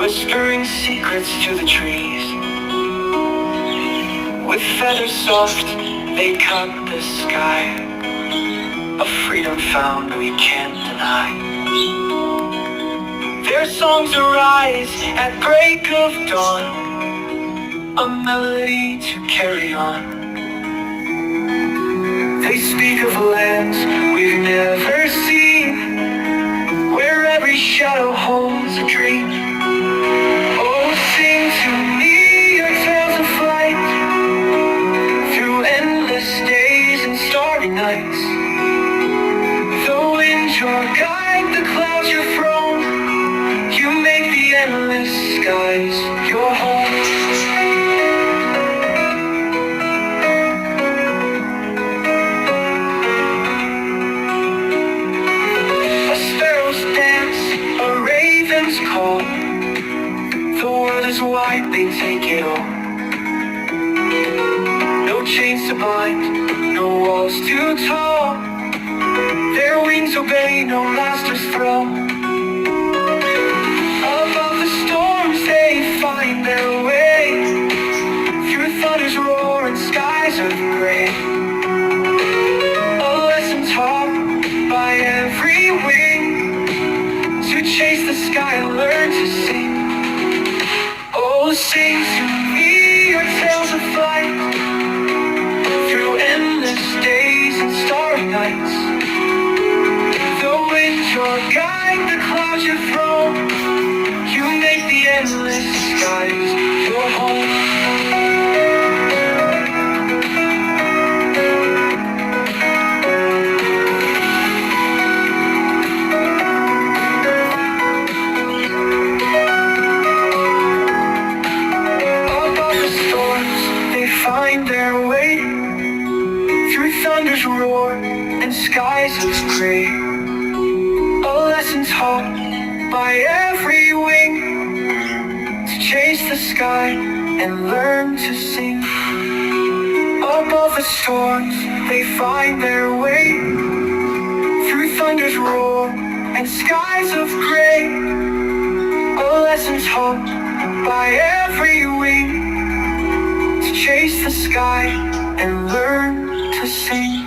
whispering secrets to the trees. With feathers soft, they cut the sky, a freedom found we can't deny. Their songs arise at break of dawn, a melody to carry on. They speak of lands we've never seen, where every shadow holds a dream. Oh, sing to me your tales of flight, through endless days and starry nights. The wind your guide, the clouds your throne, you make the endless skies your home. Call. The world is wide, they take it all. No chains to bind, no walls too tall. Their wings obey no master's thrall. Above the storms they find their way, through thunder's roar and skies of gray. A lesson taught by every wing, to chase the sky and learn to sing. Oh, sing to me your tales of flight, through endless days and starry nights. The wind your guide, the clouds your throne, you make the endless skies your home. Find their way, through thunder's roar and skies of gray. A lesson taught by every wing, to chase the sky and learn to sing. Above the storms they find their way, through thunder's roar and skies of gray. A lesson taught by every wing, chase the sky and learn to sing.